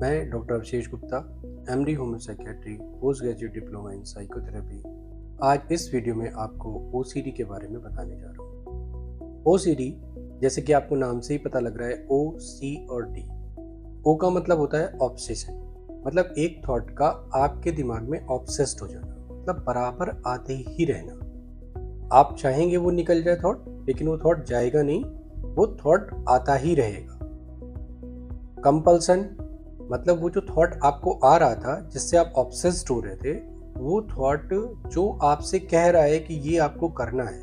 मैं doctor Abhishek Gupta, MD homeo psychiatry, post graduate diploma in psychotherapy. आज इस वीडियो में आपको ओसीडी के बारे में बताने जा रहा हूँ। ओसीडी, जैसे कि आपको नाम से ही पता लग रहा है, ओ, सी और डी। ओ का मतलब होता है ऑब्सेशन, मतलब एक थॉट का आपके दिमाग में ऑब्सेस्ड हो जाना, मतलब बराबर आते ही रहना। आप चाहेंगे वो निकल जाए थॉट, लेकिन वो थॉट जाएगा नहीं, वो थॉट आता ही रहेगा। कंपल्सन, मतलब वो जो थॉट आपको आ रहा था जिससे आप ऑब्सेस्ड हो रहे थे, वो थॉट जो आपसे कह रहा है कि ये आपको करना है,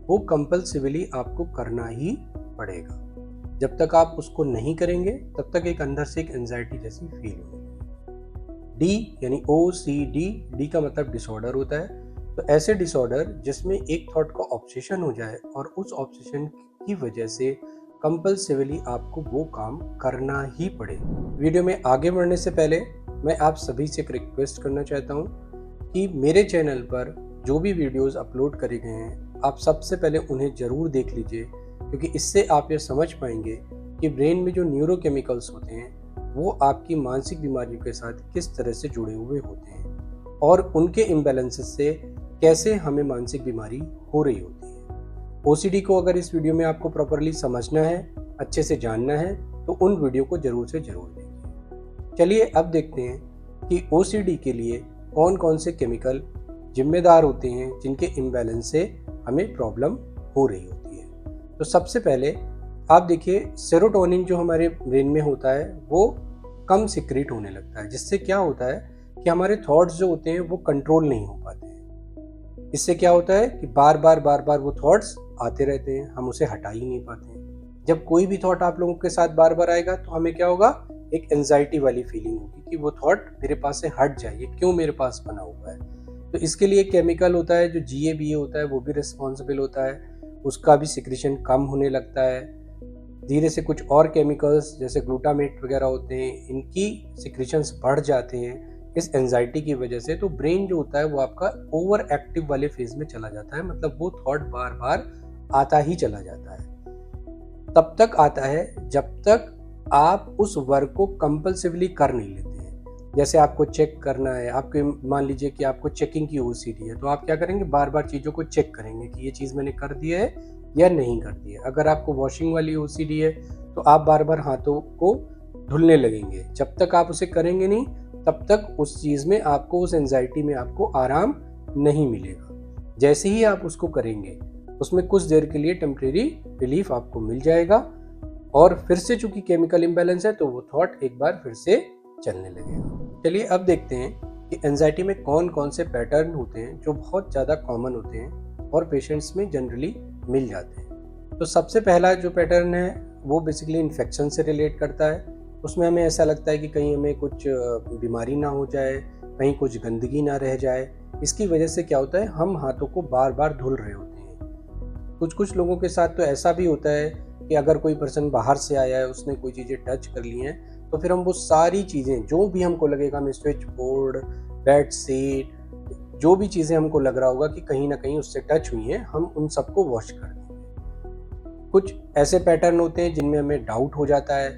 वो कंपल्सिवली आपको करना ही पड़ेगा। जब तक आप उसको नहीं करेंगे तब तक एक अंदर से एक एंजाइटी जैसी फील होगी। डी यानी ओ सी डी, डी का मतलब डिसऑर्डर होता है। तो ऐसे डिसऑर्डर जिसमें एक थॉट का ऑब्सेशन हो जाए और उस ऑब्सेशन की वजह से कंपल्सिवली आपको वो काम करना ही पड़े। वीडियो में आगे बढ़ने से पहले मैं आप सभी से एक रिक्वेस्ट करना चाहता हूँ कि मेरे चैनल पर जो भी वीडियोस अपलोड करे गए हैं, आप सबसे पहले उन्हें ज़रूर देख लीजिए, क्योंकि इससे आप ये समझ पाएंगे कि ब्रेन में जो न्यूरोकेमिकल्स होते हैं वो आपकी मानसिक बीमारियों के साथ किस तरह से जुड़े हुए होते हैं और उनके इम्बैलेंसेस से कैसे हमें मानसिक बीमारी हो रही होती है। ओसीडी को अगर इस वीडियो में आपको प्रॉपरली समझना है, अच्छे से जानना है, तो उन वीडियो को ज़रूर से ज़रूर देखिए। चलिए अब देखते हैं कि ओसीडी के लिए कौन कौन से केमिकल जिम्मेदार होते हैं जिनके इम्बैलेंस से हमें प्रॉब्लम हो रही होती है। तो सबसे पहले आप देखिए, सेरोटोनिन जो हमारे ब्रेन में होता है वो कम सिक्रीट होने लगता है, जिससे क्या होता है कि हमारे थॉट्स जो होते हैं वो कंट्रोल नहीं हो पाते हैं। इससे क्या होता है कि बार बार वो थॉट्स आते रहते हैं, हम उसे हटा ही नहीं पाते हैं। जब कोई भी थॉट आप लोगों के साथ बार बार आएगा तो हमें क्या होगा, एक एंजाइटी वाली फीलिंग होगी कि वो थॉट मेरे पास से हट जाए, ये क्यों मेरे पास बना हुआ है। तो इसके लिए केमिकल होता है जो GABA होता है, वो भी रिस्पॉन्सिबल होता है, उसका भी सिक्रीशन कम होने लगता है। धीरे से कुछ और केमिकल्स जैसे ग्लूटामेट वगैरह होते हैं, इनकी सिक्रीशंस बढ़ जाते हैं इस एंजाइटी की वजह से। तो ब्रेन जो होता है वो आपका ओवर एक्टिव वाले फेज में चला जाता है, मतलब वो थॉट बार बार आता ही चला जाता है। तब तक आता है जब तक आप उस वर्क को कंपल्सिवली कर नहीं लेते हैं। जैसे आपको चेक करना है, आपके मान लीजिए कि आपको चेकिंग की ओसीडी है, तो आप क्या करेंगे, बार बार चीज़ों को चेक करेंगे कि ये चीज़ मैंने कर दी है या नहीं कर दी है। अगर आपको वॉशिंग वाली ओसीडी है तो आप बार बार हाथों को धुलने लगेंगे। जब तक आप उसे करेंगे नहीं तब तक उस चीज़ में आपको, उस एंजाइटी में आपको आराम नहीं मिलेगा। जैसे ही आप उसको करेंगे उसमें कुछ देर के लिए टेम्परेरी रिलीफ आपको मिल जाएगा और फिर से चूंकि केमिकल इम्बैलेंस है तो वो थॉट एक बार फिर से चलने लगेगा। चलिए अब देखते हैं कि एंजाइटी में कौन कौन से पैटर्न होते हैं जो बहुत ज़्यादा कॉमन होते हैं और पेशेंट्स में जनरली मिल जाते हैं। तो सबसे पहला जो पैटर्न है वो बेसिकली इन्फेक्शन से रिलेट करता है। उसमें हमें ऐसा लगता है कि कहीं हमें कुछ बीमारी ना हो जाए, कहीं कुछ गंदगी ना रह जाए। इसकी वजह से क्या होता है, हम हाथों को बार बार धुल रहे होते हैं। कुछ लोगों के साथ तो ऐसा भी होता है कि अगर कोई पर्सन बाहर से आया है, उसने कोई चीज़ें टच कर ली हैं, तो फिर हम वो सारी चीज़ें जो भी हमको लगेगा, हमें स्विच बोर्ड, बेड शीट, जो भी चीज़ें हमको लग रहा होगा कि कहीं ना कहीं उससे टच हुई हैं, हम उन सबको वॉश कर देंगे। कुछ ऐसे पैटर्न होते हैं जिनमें हमें डाउट हो जाता है,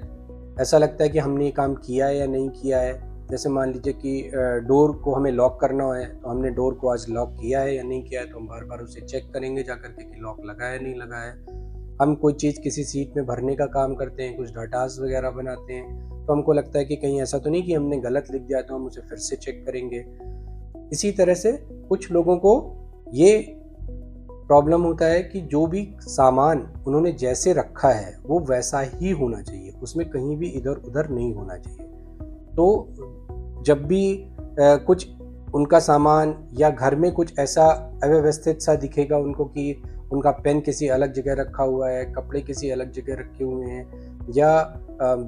ऐसा लगता है कि हमने ये काम किया है या नहीं किया है। जैसे मान लीजिए कि डोर को हमें लॉक करना है, तो हमने डोर को आज लॉक किया है या नहीं किया है, तो हम बार बार उसे चेक करेंगे जाकर के कि लॉक लगा है नहीं लगा है। हम कोई चीज़ किसी सीट में भरने का काम करते हैं, कुछ डाटास वगैरह बनाते हैं, तो हमको लगता है कि कहीं ऐसा तो नहीं कि हमने गलत लिख दिया, तो हम उसे फिर से चेक करेंगे। इसी तरह से कुछ लोगों को ये प्रॉब्लम होता है कि जो भी सामान उन्होंने जैसे रखा है वो वैसा ही होना चाहिए, उसमें कहीं भी इधर उधर नहीं होना चाहिए। तो जब भी कुछ उनका सामान या घर में कुछ ऐसा अव्यवस्थित सा दिखेगा उनको कि उनका पेन किसी अलग जगह रखा हुआ है, कपड़े किसी अलग जगह रखे हुए हैं, या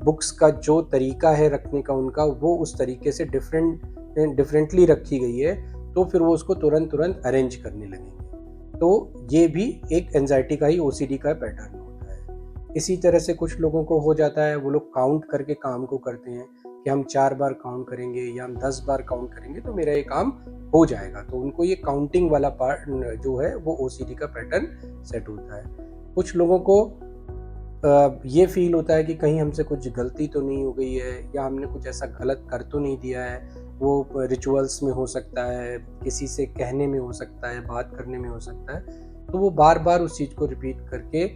बुक्स का जो तरीका है रखने का उनका, वो उस तरीके से डिफरेंटली रखी गई है, तो फिर वो उसको तुरंत अरेंज करने लगेंगे। तो ये भी एक एंजाइटी का ही, ओसीडी का पैटर्न होता है। इसी तरह से कुछ लोगों को हो जाता है, वो लोग काउंट करके काम को करते हैं कि हम 4 बार काउंट करेंगे या हम 10 बार काउंट करेंगे तो मेरा ये काम हो जाएगा। तो उनको ये काउंटिंग वाला पार्ट जो है वो ओसीडी का पैटर्न सेट होता है। कुछ लोगों को ये फील होता है कि कहीं हमसे कुछ गलती तो नहीं हो गई है या हमने कुछ ऐसा गलत कर तो नहीं दिया है। वो रिचुअल्स में हो सकता है, किसी से कहने में हो सकता है, बात करने में हो सकता है। तो वो बार-बार उस चीज़ को रिपीट करके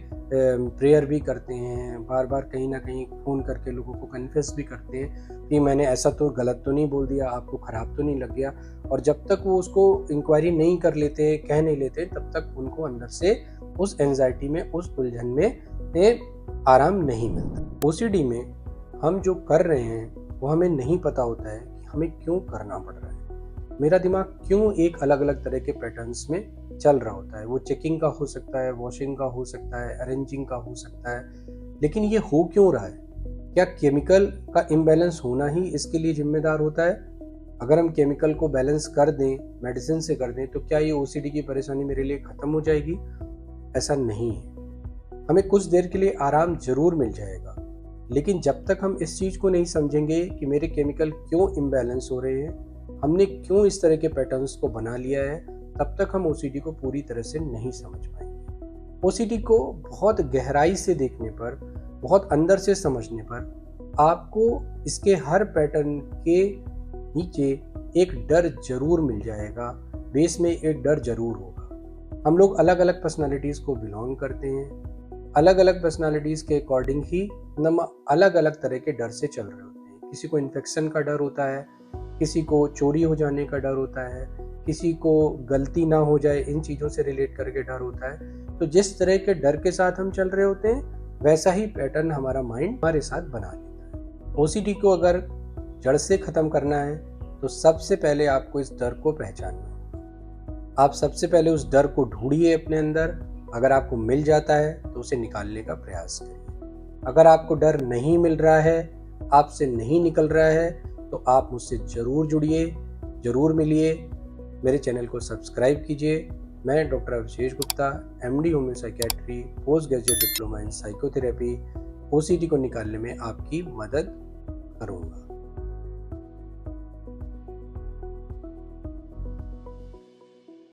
प्रेयर भी करते हैं, बार-बार कहीं न कहीं फ़ोन करके लोगों को कन्फेस भी करते हैं कि मैंने ऐसा तो गलत तो नहीं बोल दिया, आपको ख़राब तो नहीं लग गया। और जब तक वो उसको इंक्वायरी नहीं कर लेते, कह नहीं लेते, तब तक उनको अंदर से उस एंग्ज़ायटी में, उस उलझन में आराम नहीं मिलता। ओसीडी में हम जो कर रहे हैं वो हमें नहीं पता होता है कि हमें क्यों करना पड़ रहा है। मेरा दिमाग क्यों एक अलग-अलग तरह के पैटर्न्स में चल रहा होता है। वो चेकिंग का हो सकता है, वॉशिंग का हो सकता है, अरेंजिंग का हो सकता है। लेकिन ये हो क्यों रहा है? क्या केमिकल का इम्बैलेंस होना ही इसके लिए ज़िम्मेदार होता है? अगर हम केमिकल को बैलेंस कर दें, मेडिसिन से कर दें, तो क्या ये ओसीडी की परेशानी मेरे लिए ख़त्म हो जाएगी? ऐसा नहीं है। हमें कुछ देर के लिए आराम ज़रूर मिल जाएगा, लेकिन जब तक हम इस चीज़ को नहीं समझेंगे कि मेरे केमिकल क्यों इम्बैलेंस हो रहे हैं, हमने क्यों इस तरह के पैटर्न्स को बना लिया है, तब तक हम ओसीडी को पूरी तरह से नहीं समझ पाएंगे। ओसीडी को बहुत गहराई से देखने पर, बहुत अंदर से समझने पर, आपको इसके हर पैटर्न के नीचे एक डर जरूर मिल जाएगा, बेस में एक डर जरूर होगा। हम लोग अलग अलग पर्सनालिटीज़ को बिलोंग करते हैं, अलग अलग पर्सनालिटीज़ के अकॉर्डिंग ही हम अलग अलग तरह के डर से चल रहे होते हैं। किसी को इन्फेक्शन का डर होता है, किसी को चोरी हो जाने का डर होता है, किसी को गलती ना हो जाए, इन चीज़ों से रिलेट करके डर होता है। तो जिस तरह के डर के साथ हम चल रहे होते हैं, वैसा ही पैटर्न हमारा माइंड हमारे साथ बना लेता है। ओसीडी को अगर जड़ से ख़त्म करना है तो सबसे पहले आपको इस डर को पहचानना होगा। आप सबसे पहले उस डर को ढूंढिए अपने अंदर। अगर आपको मिल जाता है तो उसे निकालने का प्रयास करिए। अगर आपको डर नहीं मिल रहा है, आपसे नहीं निकल रहा है, तो आप मुझसे ज़रूर जुड़िए, ज़रूर मिलिए। मेरे चैनल को सब्सक्राइब कीजिए। मैं doctor Abhishek Gupta, MD homeo psychiatry, post graduate diploma in psychotherapy, OCD को निकालने में आपकी मदद करूँगा।